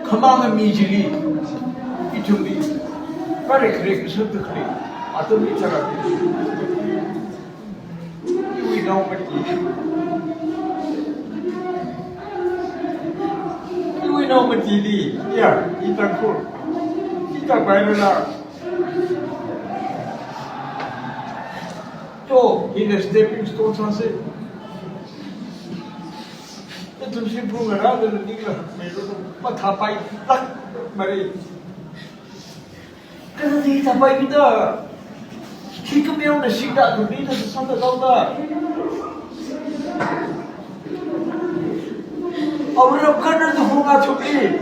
가망은 미지리 이쪽이 빨리 그래 선택하리 어떤 미차가 이거 너무 많지 이거 너무 많지 야 이따 콜 이따 바이러나 또 이제 스테핑 스톤 산세 좀 심쿵을 하더니 네가 막 다바이 딱 말이 그래서 이 다바이다 기금이 없는 식다 그 리더서 산다 나온다 우리는 그늘도 홍아 저기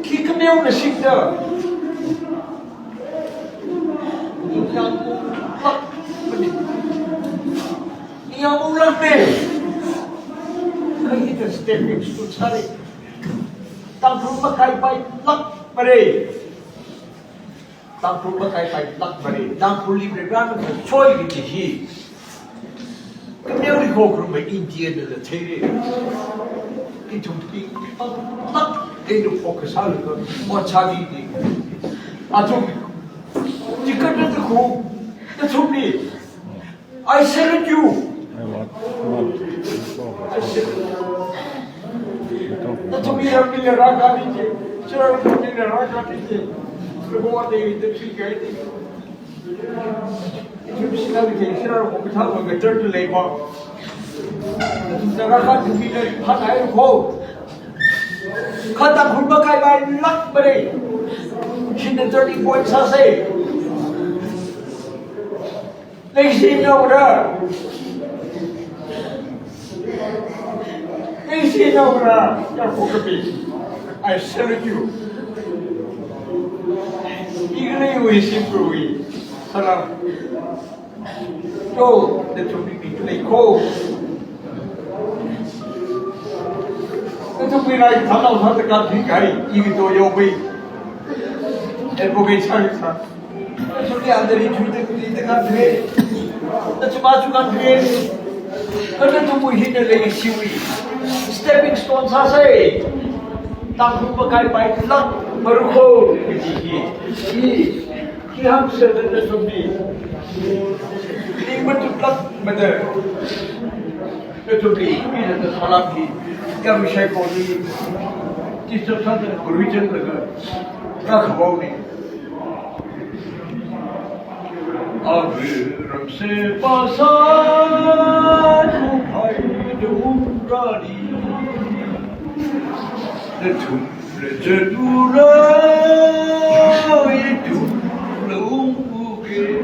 기금이 없는 식다 그냥 막 yang ulang ni, kita stepping stone sari, tang rumah kai pai lak beri, tang rumah kai pai lak beri, tang puli bergan coy gitu hi, kemudian di kau rumah India ni le ceri, itu ti lak itu fokus hal tu, macam ni, atom, jika tu kau, tu ni, I salute you. तुम्हें अपनी रागा दीजिए चलो अपनी रागा दीजिए लोगों ने इधर से गए थे इधर से ना दिखे इधर को बिठा लो गटर तो ले बाप रागा तुम्हें ने हटाए रखो खत्म खुद का बाय लक बड़े शिंदे 30 पॉइंट्स आसे लेकिन ना उड़ा Isi naura ya kokapi. I salute you. Igni ui simprui. Salam. Yo, the to be play ko. The to be like Tano Hataka Tikai, Igito Yobi. Advocate Sarisa. The to be under the country. The Chimachu country. Kena tu mui hina lagi siwi, stepping stone sasai, tangku pakai baik lak berukho begini, ham sedang sesuatu, ini betul lak betul, betul ini ada salam ni, yang misal kau ni, kisah sahaja berbicara dengan, nak kau ni. Abiram se pasar hai dumrani le tumle jedura itu lumbuke